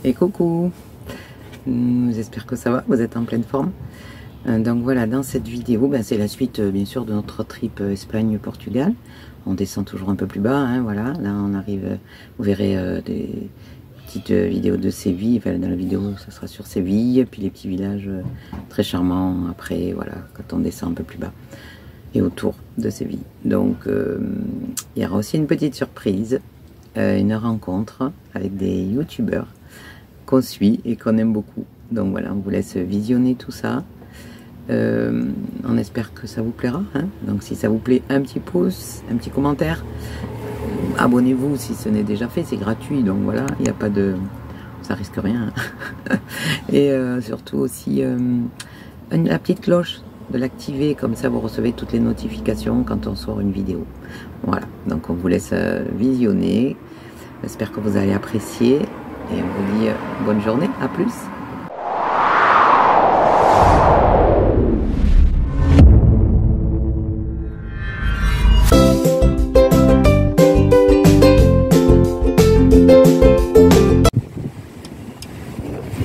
Et coucou, j'espère que ça va, vous êtes en pleine forme. Donc voilà, dans cette vidéo, c'est la suite bien sûr de notre trip Espagne-Portugal. On descend toujours un peu plus bas, hein, voilà. Là on arrive, vous verrez des petites vidéos de Séville. Enfin, dans la vidéo ça sera sur Séville, puis les petits villages très charmants après, voilà, quand on descend un peu plus bas et autour de Séville. Donc il y aura aussi une petite surprise, une rencontre avec des youtubeurs qu'on suit et qu'on aime beaucoup. Donc voilà, on vous laisse visionner tout ça. On espère que ça vous plaira, hein. Donc si ça vous plaît, un petit pouce, un petit commentaire, abonnez-vous si ce n'est déjà fait, c'est gratuit, donc voilà, il n'y a pas de, ça risque rien, hein. Et surtout aussi la petite cloche, de l'activer, comme ça vous recevez toutes les notifications quand on sort une vidéo. Voilà, donc on vous laisse visionner, j'espère que vous allez apprécier et on vous dit bonne journée, à plus.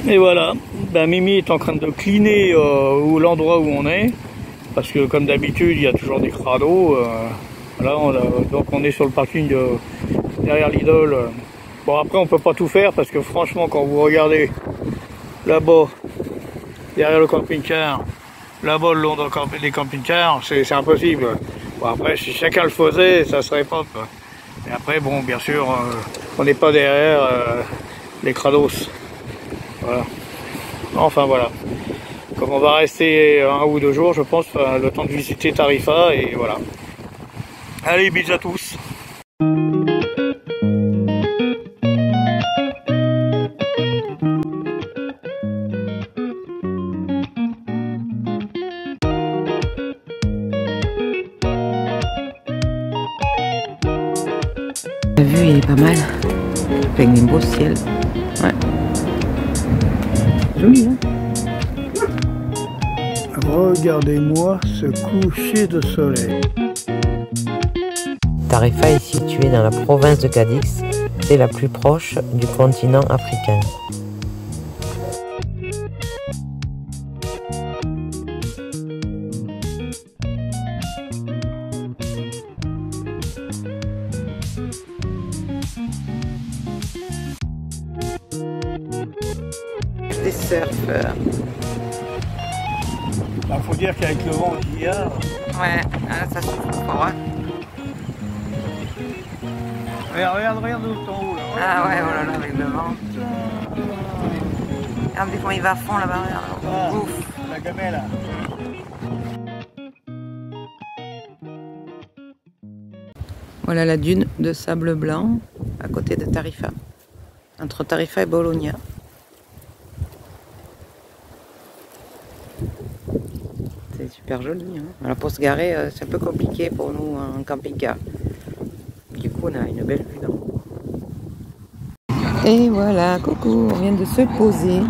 Et voilà, Mimi est en train de cleaner l'endroit où on est, parce que comme d'habitude il y a toujours des crados. Voilà, donc on est sur le parking derrière l'idole. Bon, après on peut pas tout faire parce que franchement quand vous regardez là-bas, derrière le camping-car, là-bas le long des camping-cars, c'est impossible. Bon, après si chacun le faisait, ça serait pop. Et après bon, bien sûr, on n'est pas derrière les crados. Voilà. Enfin voilà. Comme on va rester 1 ou 2 jours, je pense, le temps de visiter Tarifa, et voilà. Allez, bisous à tous. La vue est pas mal, avec des beaux ciels. Ouais. Joli, hein? Regardez-moi ce coucher de soleil. Tarifa est située dans la province de Cadix, c'est la plus proche du continent africain. Des surfeurs. Il faut dire qu'avec le vent qu'il y a... Ouais, ça se trouve fort, hein. Regarde tout en haut là. Ah ouais, oh là là, avec le vent. Regardez comment il va à fond là-bas, regarde. Ouf. La gamelle là. Voilà la dune de sable blanc à côté de Tarifa, entre Tarifa et Bologna. C'est super joli, hein. Alors pour se garer, c'est un peu compliqué pour nous en camping-car. Du coup, on a une belle vue d'en haut. Et voilà, coucou, on vient de se poser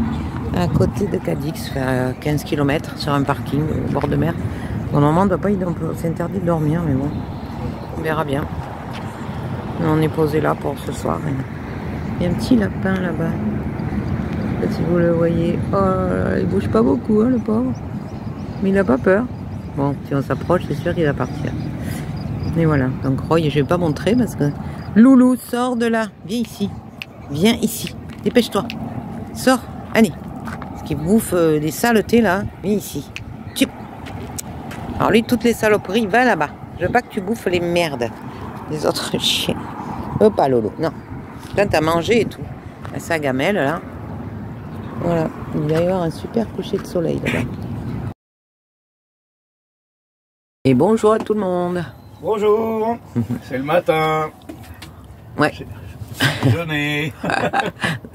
à côté de Cadix, à 15 km sur un parking au bord de mer. Normalement, on doit pas y dormir, c'est interdit de dormir, mais bon, on verra bien. On est posé là pour ce soir. Il y a un petit lapin là-bas. Si vous le voyez, oh, il bouge pas beaucoup, hein, le pauvre. Mais il n'a pas peur. Bon, si on s'approche, c'est sûr qu'il va partir. Et voilà. Donc Roy, je vais pas montrer parce que... Loulou, sors de là. Viens ici. Viens ici. Dépêche-toi. Sors. Allez. Parce qu'il bouffe des saletés là. Viens ici. Tchip. Alors lui, toutes les saloperies, va là-bas. Je veux pas que tu bouffes les merdes des autres chiens. Pas Lolo. Non. Là, t'as mangé et tout. Sa gamelle là. Voilà. Il va y avoir un super coucher de soleil là-bas. Et bonjour à tout le monde. Bonjour. C'est le matin. Ouais. Déjeuner.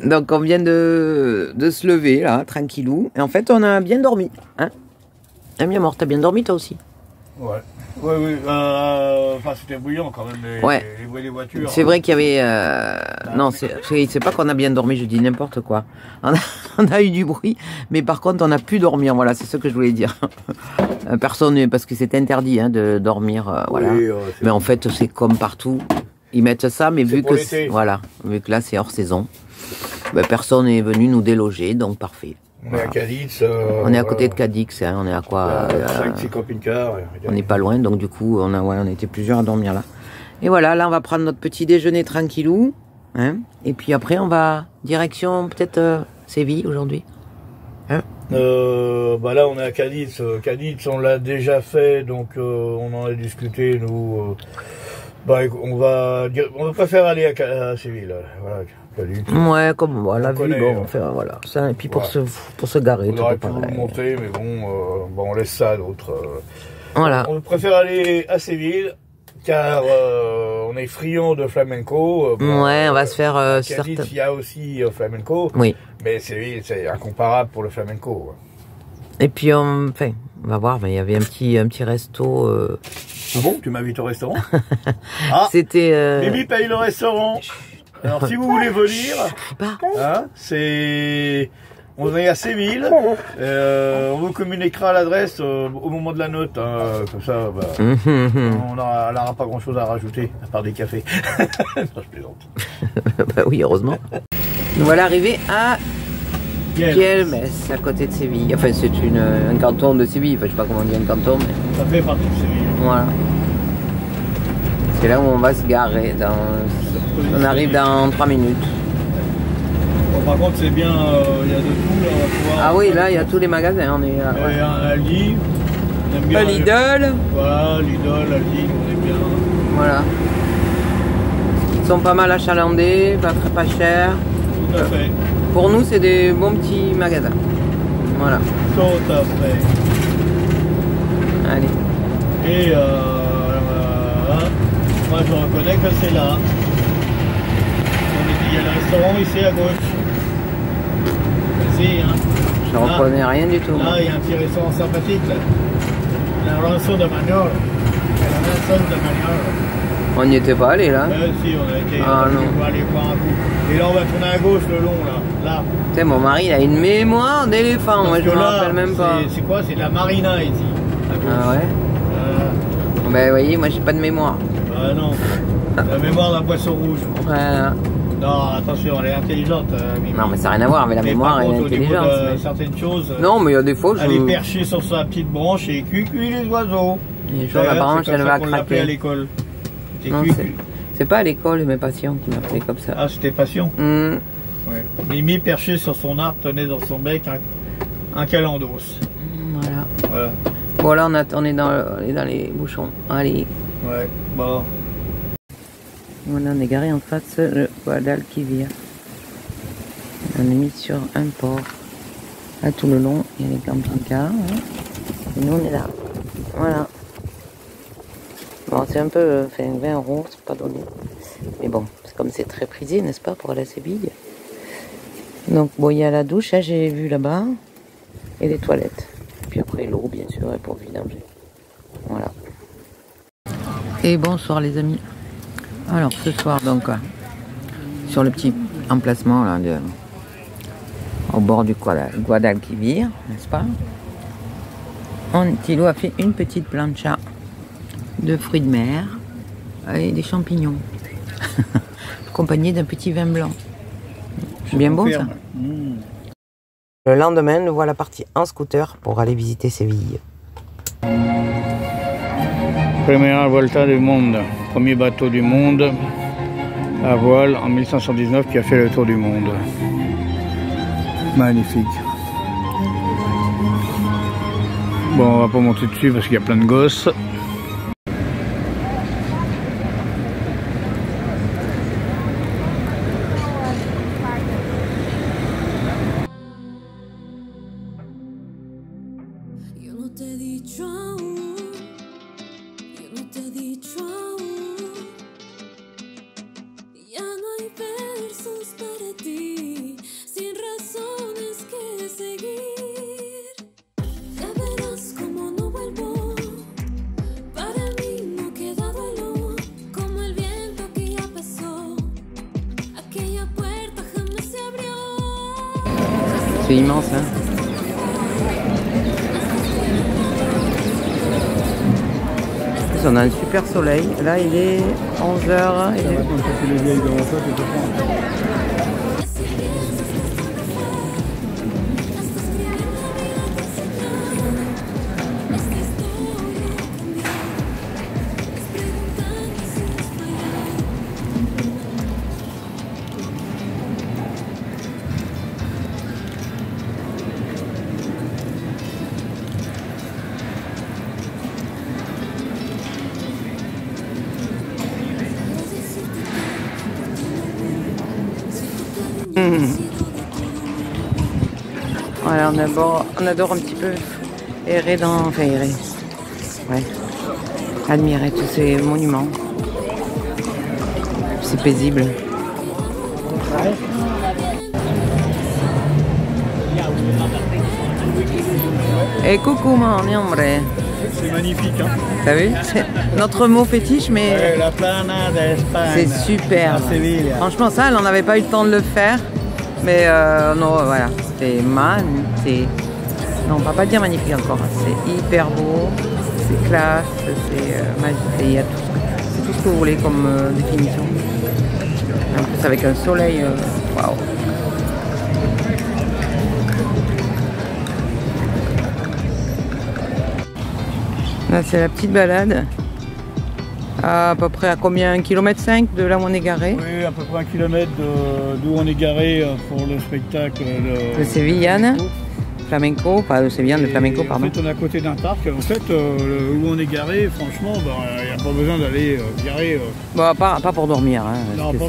Donc on vient de se lever là, tranquillou. Et en fait on a bien dormi, hein. Ah bien mort, t'as bien dormi toi aussi? Ouais. Oui. Enfin c'était bouillant quand même les bruits des voitures. C'est vrai qu'il y avait... Non, c'est pas qu'on a bien dormi, je dis n'importe quoi. On a eu du bruit, mais par contre on a pu dormir, voilà, c'est ce que je voulais dire. Personne, parce que c'est interdit hein, de dormir, voilà. Oui, mais en fait c'est comme partout. Ils mettent ça, mais vu que, voilà, vu que là c'est hors saison. ben, personne n'est venu nous déloger, donc parfait. On est à Cadix. On est à côté de Cadix, hein, on est à quoi 5-6 camping-cars. On n'est pas loin, donc du coup, on était plusieurs à dormir là. Et voilà, là, on va prendre notre petit déjeuner tranquillou. Hein, et puis après, on va direction peut-être Séville aujourd'hui. Hein bah là, on est à Cadix. Cadix, on l'a déjà fait, donc on en a discuté, nous. Bah, on va préférer aller à Séville. Voilà. Ouais, comme voilà, vu, bon, voilà. Ça, et puis pour se garer, on aurait pu vous le montrer, mais bon, on laisse ça à d'autres. Voilà. On préfère aller à Séville, car on est friand de flamenco. Ouais, on va se faire Cadix, il y a aussi flamenco. Oui. Mais Séville, c'est incomparable pour le flamenco. Et puis, on va voir, il y avait un petit resto. Ah bon, tu m'invites au restaurant? Ah, c'était. Mimi paye le restaurant. Alors si vous voulez venir, hein, on est à Séville, on vous communiquera l'adresse au moment de la note, hein, comme ça bah, on n'aura pas grand chose à rajouter, à part des cafés. Non, je plaisante. Bah oui, heureusement. Nous voilà arrivés à Kielmes, à côté de Séville. Enfin, c'est un canton de Séville, enfin, je sais pas comment on dit un canton, mais... Ça fait partie de Séville. Voilà. C'est là où on va se garer. On arrive dans 3 minutes. Bon, par contre, c'est bien, il y a de tout. Là, on va pouvoir... Ah oui, là, il y a tous les magasins. On est là. Il y a un Aldi. Un Lidl. Voilà, Lidl, Aldi, on est bien. Voilà. Ils sont pas mal achalandés, pas cher. Tout à fait. Pour nous, c'est des bons petits magasins. Voilà. Tout à fait. Allez. Et moi, je reconnais que c'est là. Il y a le restaurant ici à gauche. Vas-y, hein. Je reconnais rien du tout. Là, il y a un petit restaurant sympathique. Là. La rançon de Magnol. La rançon de Magnol. On n'y était pas allé là. Si, on a été. Ah non. On va aller voir un coup. Et là, on va tourner à gauche le long, là. Tu sais, mon mari, il a une mémoire d'éléphant. Moi, je me rappelle même pas. C'est quoi? C'est de la marina ici. À gauche. Ah ouais. Ben, vous voyez, moi, j'ai pas de mémoire. Ah non. La mémoire d'un poisson rouge. Voilà. Non, attention, elle est intelligente. Non, mais ça n'a rien à voir avec la mémoire et l'intelligence. Mais... certaines choses. Non, mais il y a des fois, elle est perchée sur sa petite branche et cuit les oiseaux. Et genre, la branche, elle va craquer. À l'école. C'est pas à l'école, mes patients qui m'appelaient comme ça. Ah, c'était Passion. Ouais. Mimi, perché sur son arbre, tenait dans son bec un calendos. Voilà. Voilà, on est dans les bouchons. Allez. Ouais, bon. Voilà, on est garé en face le Guadalquivir. On est mis sur un port. Là, tout le long, il y a les camping-cars. Hein. Et nous, on est là. Voilà. Bon, c'est un peu... 20 €, c'est pas donné. Mais bon, comme c'est très prisé, n'est-ce pas, pour aller à Séville. Donc, bon, il y a la douche, hein, j'ai vu là-bas. Et les toilettes. Puis après, l'eau, bien sûr, pour vidanger. Voilà. Et bonsoir, les amis. Alors, ce soir, donc, sur le petit emplacement, là, au bord du Guadalquivir, n'est-ce pas? Thilo a fait une petite plancha de fruits de mer et des champignons, accompagné d'un petit vin blanc. C'est bien bon, ça. Le lendemain, nous voilà partis en scooter pour aller visiter Séville. Première Volta du monde, premier bateau du monde à voile en 1519 qui a fait le tour du monde. Magnifique. Bon, on va pas monter dessus parce qu'il y a plein de gosses. C'est immense, hein. On a un super soleil. Là, il est 11 h. Voilà, on adore un petit peu errer dans... Enfin, errer. Ouais. Admirer tous ces monuments. C'est paisible. Et coucou mon hombre. C'est magnifique, hein. T'as vu? C'est notre mot fétiche, mais Ouais, la plana d'Espagne. c'est super. À Séville. Franchement, ça, on n'avait pas eu le temps de le faire. Mais non, voilà. C'était magnifique. Non, on va pas dire magnifique encore. C'est hyper beau. C'est classe. C'est magique. Il y a tout ce que vous voulez comme définition. En plus, avec un soleil. Waouh! Là, c'est la petite balade. À peu près à combien? 1,5 km de là où on est garé? Oui, à peu près 1 km d'où on est garé pour le spectacle de Sévillane. Flamenco, pas de Sévillane, de Flamenco, pardon. En fait, on est à côté d'un parc. En fait, où on est garé, franchement, il n'y a pas besoin d'aller garer. Bon, pas pour dormir, hein,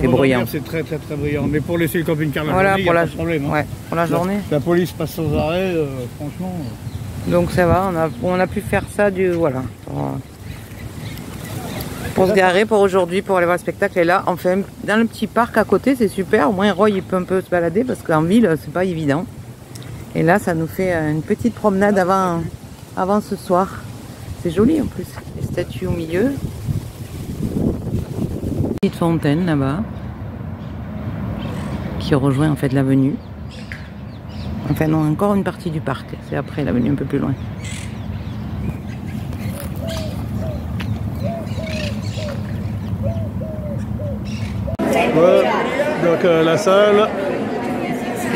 c'est bruyant. C'est très bruyant. Mais pour laisser le camping-car la voilà, journée, il n'y a pas de problème. Hein. Ouais, pour la journée. La police passe sans arrêt, franchement. Donc ça va, on a pu faire ça voilà, pour se garer pour aujourd'hui, pour aller voir le spectacle. Et là, enfin, dans le petit parc à côté, c'est super. Au moins, Roy, il peut un peu se balader parce qu'en ville, c'est pas évident. Et là, ça nous fait une petite promenade avant ce soir. C'est joli en plus. Les statues au milieu. Petite fontaine là-bas qui rejoint en fait l'avenue. Enfin non, encore une partie du parc. C'est après l'avenue un peu plus loin. Ouais, donc la salle,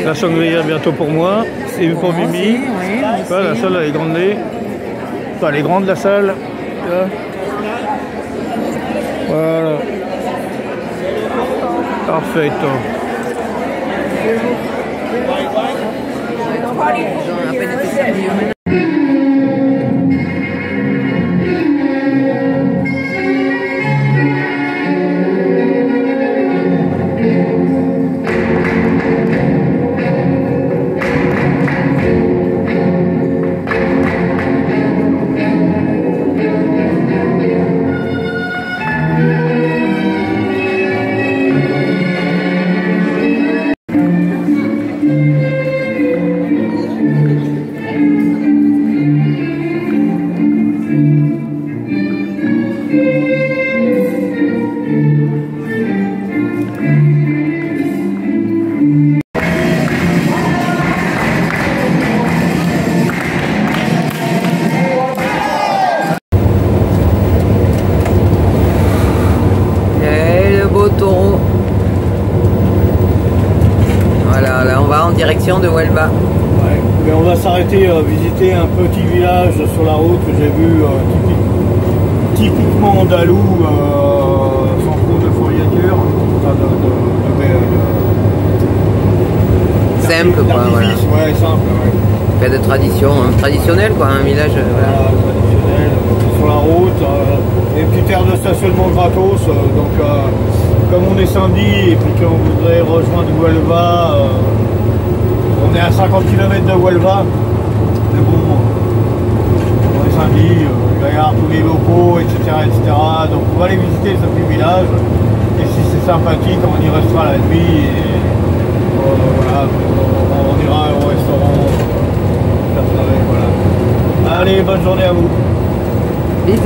la sangria bientôt pour moi, et pour Mimi. Oui, voilà, la salle elle est grande. Enfin, elle est grande la salle. Voilà. Parfait. Ils ont à peine été servis eux-mêmes. Voilà, là on va en direction de Huelva. Ouais, mais on va s'arrêter visiter un petit village sur la route que j'ai vu typiquement andalou, sans trop de fourriture, simple quoi, voilà. Ouais, simple, ouais. Fait de tradition, traditionnel quoi, un village. Voilà, traditionnel, sur la route, des petites aires de stationnement gratos, donc comme on est samedi et puis qu'on voudrait rejoindre Huelva, on est à 50 km de Huelva, mais bon, on est samedi, il va y avoir tous les locaux, etc., donc on va aller visiter ce petit village, et si c'est sympathique, on y restera la nuit, et voilà, on ira au restaurant, voilà. Allez, bonne journée à vous. Bisous.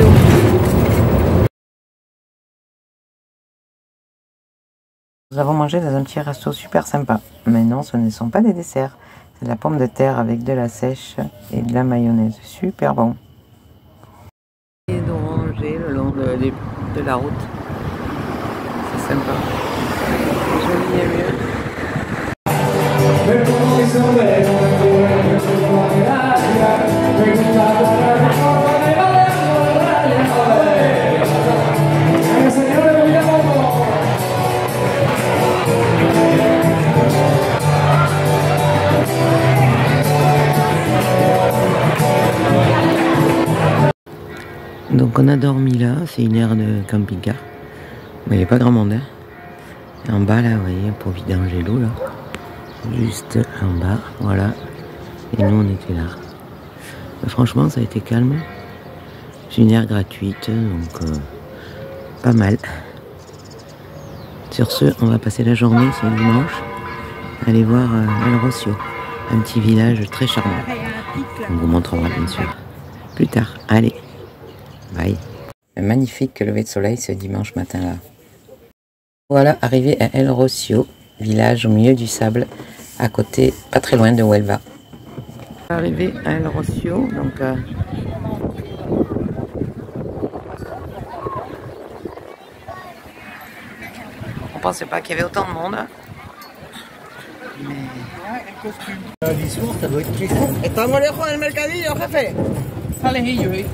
Nous avons mangé dans un petit resto super sympa. Mais non, ce ne sont pas des desserts. C'est de la pomme de terre avec de la sèche et de la mayonnaise. Super bon. Et d'oranger le long de la route. C'est sympa. C'est joli et mieux. Donc on a dormi là, c'est une aire de camping-car. Il n'y a pas grand monde. Hein. En bas là, vous voyez, pour vidanger l'eau là. Juste en bas, voilà. Et nous, on était là. Franchement, ça a été calme. C'est une aire gratuite, donc pas mal. Sur ce, on va passer la journée, c'est dimanche, aller voir El Rocío, un petit village très charmant. On vous montrera bien sûr plus tard. Allez, bye. Un magnifique lever de soleil ce dimanche matin là. Voilà, arrivé à El Rocío, village au milieu du sable, à côté, pas très loin de Huelva. Arrivé à El Rocío, donc on pensait pas qu'il y avait autant de monde. L'histoire, ça doit être très fort. Estamos lejos del mercadillo, jefe. Está lejillo, ¿eh?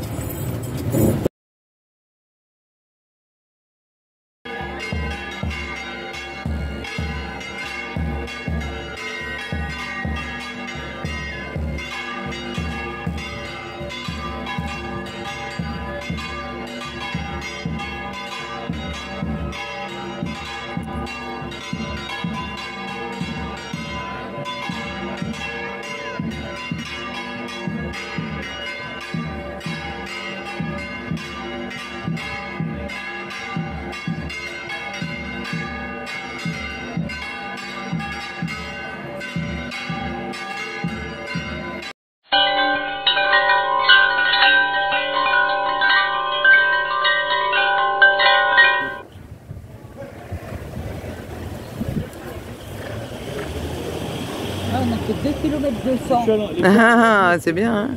On a fait 2 km 200. Ah, c'est bien, hein.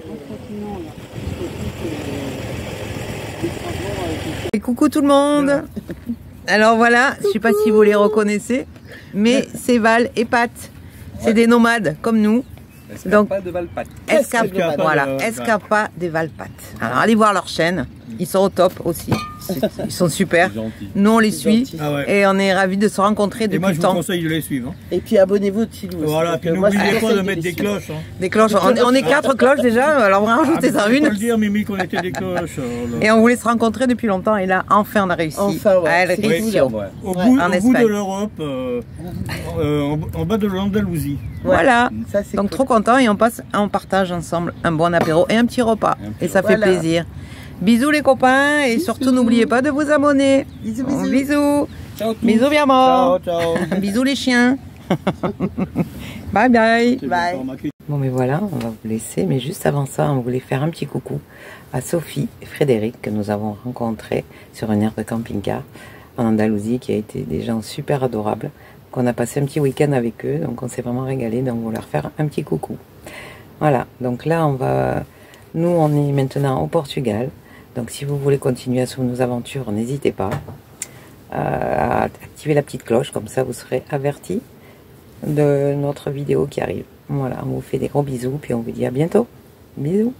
Et coucou tout le monde. Alors voilà, je sais pas si vous les reconnaissez, mais c'est Val et Pat. C'est des nomades comme nous. Escapa de Valpat. Escapa de Valpat. Alors allez voir leur chaîne, ils sont au top aussi. Ils sont super. Nous on les suit et on est ravis de se rencontrer depuis le temps. Et moi je vous temps. conseille de les suivre. Hein. Et puis abonnez-vous si vous. Voilà, puis n'oubliez pas de mettre des cloches. Hein. Des cloches, on est 4 cloches déjà, alors on va rajouter ça une. Je peux le dire, Mimi, qu'on était des cloches. Et on voulait se rencontrer depuis longtemps et là enfin on a réussi. Enfin, ouais. À El Rocío. Au bout de l'Europe, en bas de l'Andalousie. Voilà, ça, c'est donc cool. trop content et on partage ensemble un bon apéro et un petit repas. Et ça fait plaisir. Bisous les copains et surtout n'oubliez pas de vous abonner. Bisous, Bon, bisous. bisous. Ciao, Bisous bien mort. Ciao, ciao. Bisous les chiens. Bye bye. Bye. Bon mais voilà, on va vous laisser. Mais juste avant ça, on voulait faire un petit coucou à Sophie et Frédéric que nous avons rencontrés sur une aire de camping-car en Andalousie qui a été des gens super adorables. On a passé un petit week-end avec eux, donc on s'est vraiment régalé, donc on va leur faire un petit coucou. Voilà, donc là nous on est maintenant au Portugal, donc si vous voulez continuer à suivre nos aventures, n'hésitez pas à activer la petite cloche, comme ça vous serez avertis de notre vidéo qui arrive. Voilà, on vous fait des gros bisous, puis on vous dit à bientôt. Bisous.